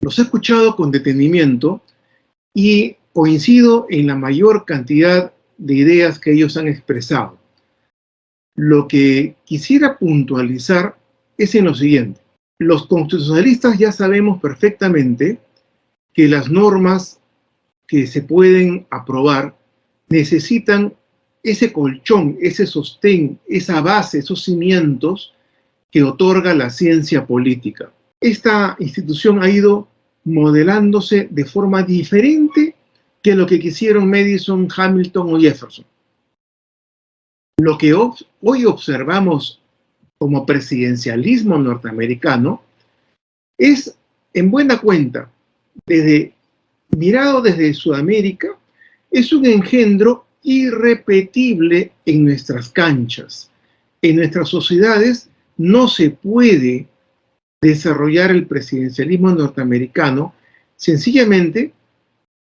Los he escuchado con detenimiento y coincido en la mayor cantidad de ideas que ellos han expresado. Lo que quisiera puntualizar es en lo siguiente. Los constitucionalistas ya sabemos perfectamente que las normas que se pueden aprobar necesitan ese colchón, ese sostén, esa base, esos cimientos que otorga la ciencia política. Esta institución ha ido modelándose de forma diferente que lo que quisieron Madison, Hamilton o Jefferson. Lo que hoy observamos como presidencialismo norteamericano es, en buena cuenta, mirado desde Sudamérica, es un engendro irrepetible en nuestras canchas. En nuestras sociedades no se puede desarrollar el presidencialismo norteamericano sencillamente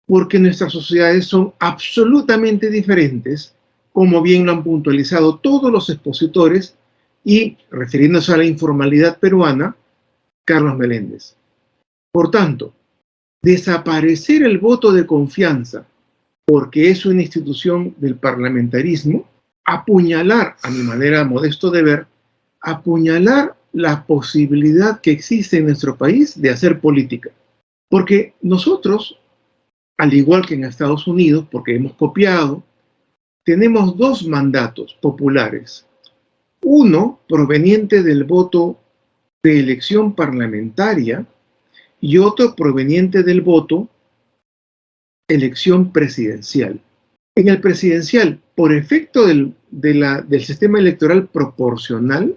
porque nuestras sociedades son absolutamente diferentes, como bien lo han puntualizado todos los expositores y, refiriéndose a la informalidad peruana, Carlos Meléndez. Por tanto, desaparecer el voto de confianza porque es una institución del parlamentarismo, apuñalar, a mi manera modesto de ver, apuñalar la posibilidad que existe en nuestro país de hacer política. Porque nosotros, al igual que en Estados Unidos, porque hemos copiado, tenemos dos mandatos populares. Uno proveniente del voto de elección parlamentaria y otro proveniente del voto elección presidencial. En el presidencial, por efecto del sistema electoral proporcional,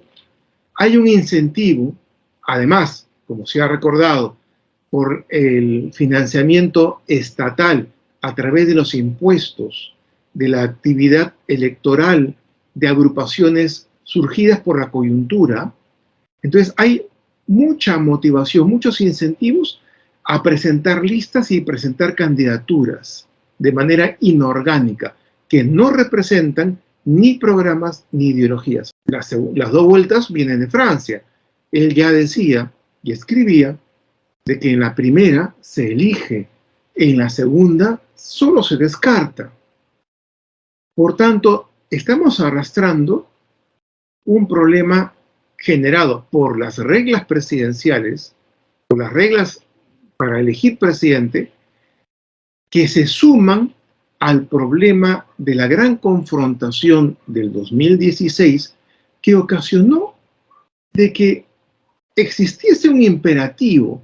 hay un incentivo, además, como se ha recordado, por el financiamiento estatal a través de los impuestos, de la actividad electoral de agrupaciones surgidas por la coyuntura. Entonces hay mucha motivación, muchos incentivos a presentar listas y presentar candidaturas de manera inorgánica, que no representan ni programas ni ideologías. Las dos vueltas vienen de Francia. Él ya decía y escribía de que en la primera se elige, en la segunda solo se descarta. Por tanto, estamos arrastrando un problema generado por las reglas presidenciales, por las reglas para elegir presidente, que se suman al problema de la gran confrontación del 2016 que ocasionó de que existiese un imperativo,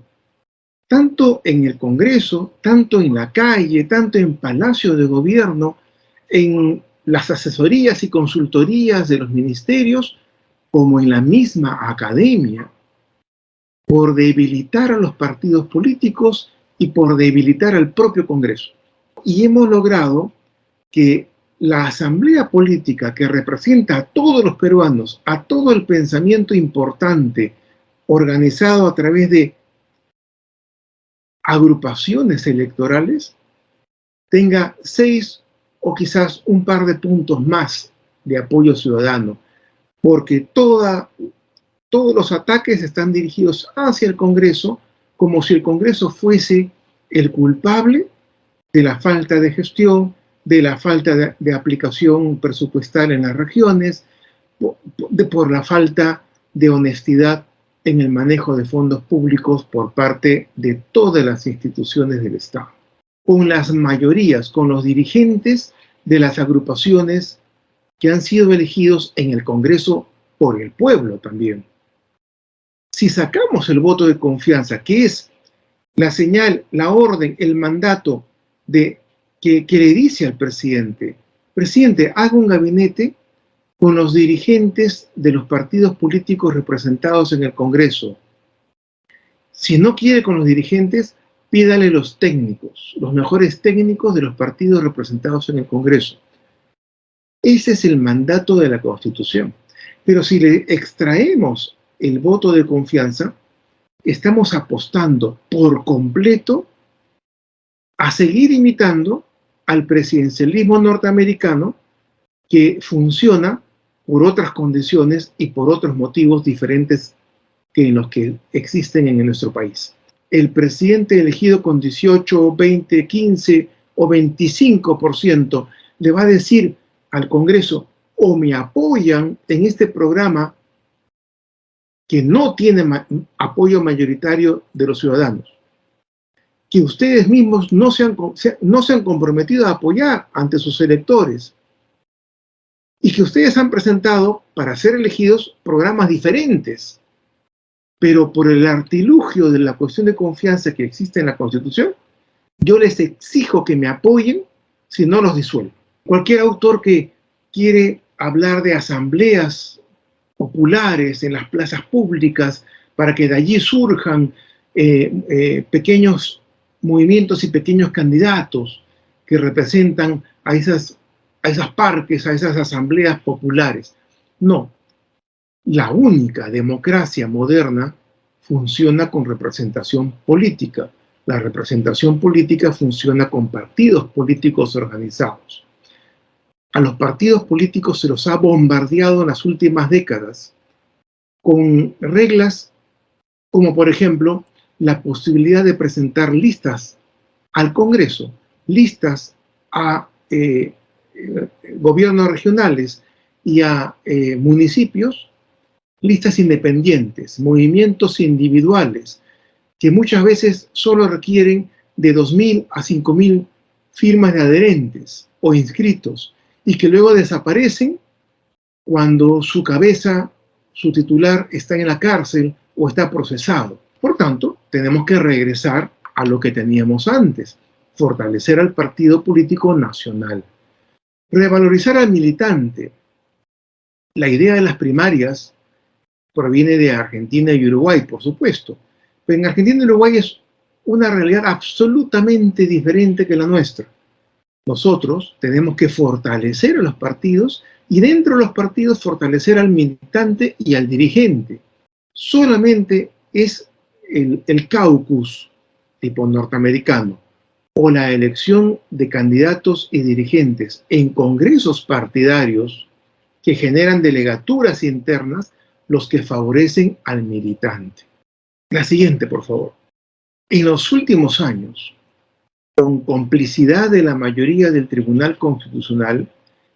tanto en el Congreso, tanto en la calle, tanto en Palacio de Gobierno, en las asesorías y consultorías de los ministerios, como en la misma academia, por debilitar a los partidos políticos y por debilitar al propio Congreso. Y hemos logrado que la asamblea política que representa a todos los peruanos, a todo el pensamiento importante organizado a través de agrupaciones electorales, tenga 6 o quizás un par de puntos más de apoyo ciudadano, porque todos los ataques están dirigidos hacia el Congreso, como si el Congreso fuese el culpable de la falta de gestión, de la falta de aplicación presupuestal en las regiones, por la falta de honestidad en el manejo de fondos públicos por parte de todas las instituciones del Estado. Con las mayorías, con los dirigentes de las agrupaciones que han sido elegidos en el Congreso por el pueblo también. Si sacamos el voto de confianza, que es la señal, la orden, el mandato que le dice al presidente, haga un gabinete con los dirigentes de los partidos políticos representados en el Congreso. Si no quiere con los dirigentes, pídale los técnicos, los mejores técnicos de los partidos representados en el Congreso. Ese es el mandato de la Constitución. Pero si le extraemos el voto de confianza, estamos apostando por completo a seguir imitando al presidencialismo norteamericano que funciona por otras condiciones y por otros motivos diferentes que los que existen en nuestro país. el presidente elegido con 18, 20, 15 o 25% le va a decir al Congreso: o me apoyan en este programa que no tiene apoyo mayoritario de los ciudadanos, que ustedes mismos no se han comprometido a apoyar ante sus electores, y que ustedes han presentado para ser elegidos programas diferentes, pero por el artilugio de la cuestión de confianza que existe en la Constitución, yo les exijo que me apoyen, si no los disuelvo. Cualquier autor que quiere hablar de asambleas populares en las plazas públicas para que de allí surjan pequeños movimientos y pequeños candidatos que representan a esas parques, a esas asambleas populares. No, la única democracia moderna funciona con representación política. La representación política funciona con partidos políticos organizados. A los partidos políticos se los ha bombardeado en las últimas décadas con reglas como, por ejemplo, la posibilidad de presentar listas al Congreso, listas a gobiernos regionales y a municipios, listas independientes, movimientos individuales, que muchas veces solo requieren de 2.000 a 5.000 firmas de adherentes o inscritos, y que luego desaparecen cuando su cabeza, su titular, está en la cárcel o está procesado. Por tanto, tenemos que regresar a lo que teníamos antes: fortalecer al partido político nacional, revalorizar al militante. La idea de las primarias proviene de Argentina y Uruguay, por supuesto, pero en Argentina y Uruguay es una realidad absolutamente diferente que la nuestra. Nosotros tenemos que fortalecer a los partidos, y dentro de los partidos fortalecer al militante y al dirigente. Solamente es el caucus tipo norteamericano o la elección de candidatos y dirigentes en congresos partidarios que generan delegaturas internas los que favorecen al militante. La siguiente, por favor. En los últimos años, con complicidad de la mayoría del Tribunal Constitucional,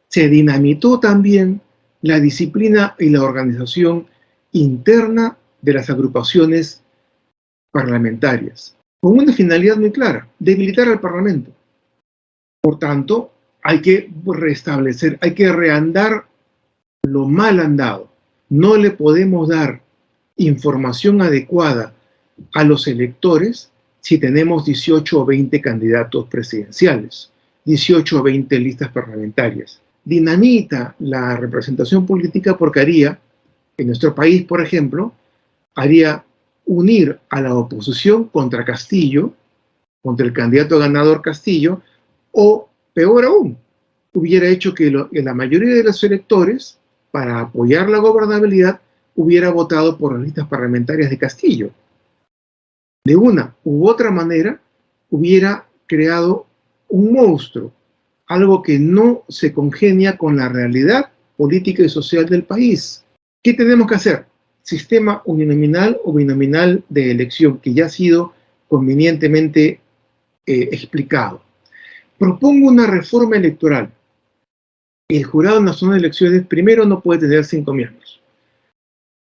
se dinamitó también la disciplina y la organización interna de las agrupaciones parlamentarias, con una finalidad muy clara: debilitar al Parlamento. Por tanto, hay que restablecer, hay que reandar lo mal andado. No le podemos dar información adecuada a los electores si tenemos 18 o 20 candidatos presidenciales, 18 o 20 listas parlamentarias. Dinamita la representación política porque haría, en nuestro país, por ejemplo, haría unir a la oposición contra Castillo, contra el candidato ganador Castillo, o peor aún, hubiera hecho que la mayoría de los electores, para apoyar la gobernabilidad, hubiera votado por las listas parlamentarias de Castillo. De una u otra manera, hubiera creado un monstruo, algo que no se congenia con la realidad política y social del país. ¿Qué tenemos que hacer? Sistema uninominal o binominal de elección, que ya ha sido convenientemente explicado. Propongo una reforma electoral. El Jurado Nacional de Elecciones, primero, no puede tener 5 miembros.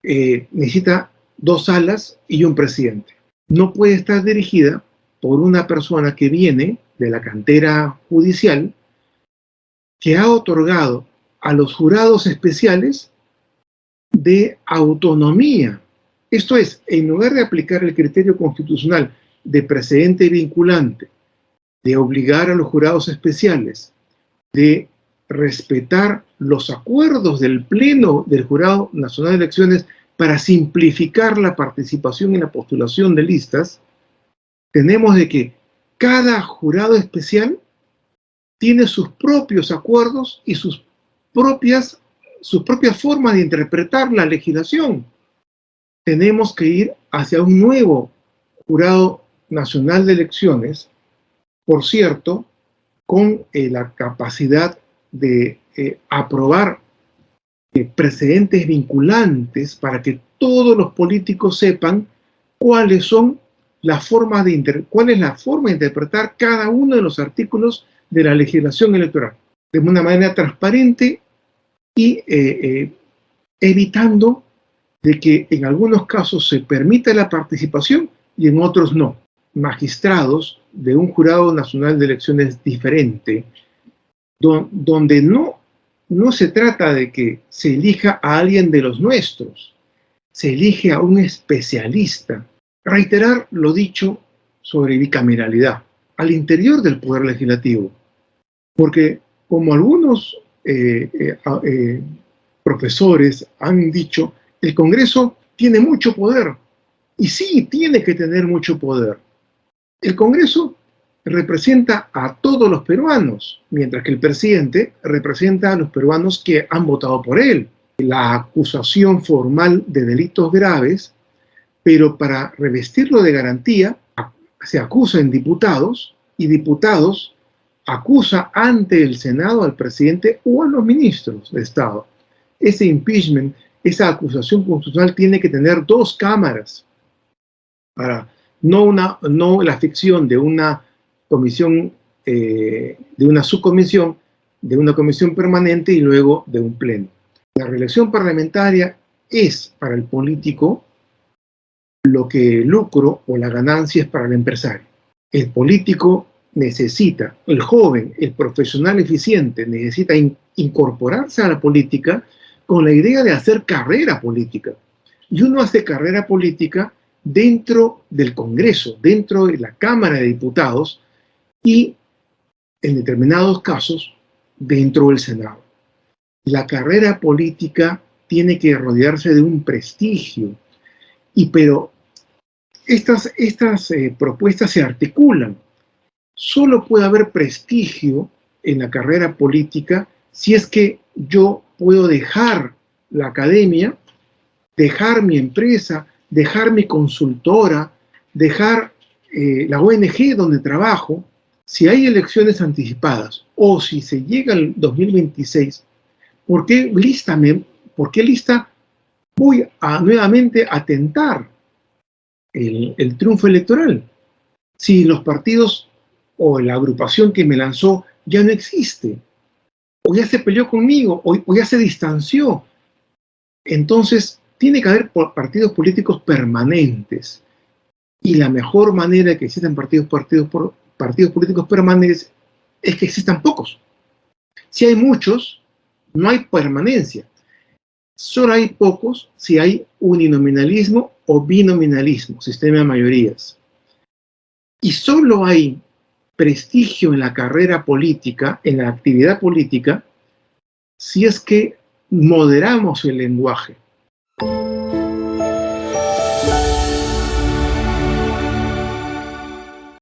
Necesita 2 salas y un presidente. No puede estar dirigida por una persona que viene de la cantera judicial, que ha otorgado a los jurados especiales de autonomía. Esto es, en lugar de aplicar el criterio constitucional de precedente vinculante, de obligar a los jurados especiales, de respetar los acuerdos del Pleno del Jurado Nacional de Elecciones para simplificar la participación en la postulación de listas, tenemos de que cada jurado especial tiene sus propios acuerdos y sus propias formas de interpretar la legislación. Tenemos que ir hacia un nuevo Jurado Nacional de Elecciones, por cierto, con la capacidad de aprobar precedentes vinculantes para que todos los políticos sepan cuáles son cuál es la forma de interpretar cada uno de los artículos de la legislación electoral, de una manera transparente y evitando de que en algunos casos se permita la participación y en otros no. Magistrados de un jurado nacional de elecciones diferente, donde no se trata de que se elija a alguien de los nuestros, se elige a un especialista. Reiterar lo dicho sobre bicameralidad al interior del Poder Legislativo, porque como algunos profesores han dicho, el Congreso tiene mucho poder, y sí, tiene que tener mucho poder. El Congreso representa a todos los peruanos, mientras que el presidente representa a los peruanos que han votado por él. La acusación formal de delitos graves, pero para revestirlo de garantía, se acusa en diputados, y diputados acusa ante el Senado al presidente o a los ministros de Estado. Ese impeachment, esa acusación constitucional tiene que tener dos cámaras, para no la ficción de una comisión, de una subcomisión, de una comisión permanente y luego de un pleno. La reelección parlamentaria es para el político lo que el lucro o la ganancia es para el empresario. El político necesita, el joven, el profesional eficiente, necesita incorporarse a la política con la idea de hacer carrera política. Y uno hace carrera política dentro del Congreso, dentro de la Cámara de Diputados y, en determinados casos, dentro del Senado. La carrera política tiene que rodearse de un prestigio, pero estas propuestas se articulan. Solo puede haber prestigio en la carrera política si es que yo puedo dejar la academia, dejar mi empresa, dejar mi consultora, dejar la ONG donde trabajo. Si hay elecciones anticipadas o si se llega al 2026, ¿por qué lista voy nuevamente a tentar el triunfo electoral? Si los partidos o la agrupación que me lanzó ya no existe, o ya se peleó conmigo, o ya se distanció. Entonces, tiene que haber partidos políticos permanentes. Y la mejor manera de que existan partidos políticos permanentes es que existan pocos. Si hay muchos, no hay permanencia. Solo hay pocos si hay uninominalismo o binominalismo, sistema de mayorías. Y solo hay prestigio en la carrera política, en la actividad política, si es que moderamos el lenguaje.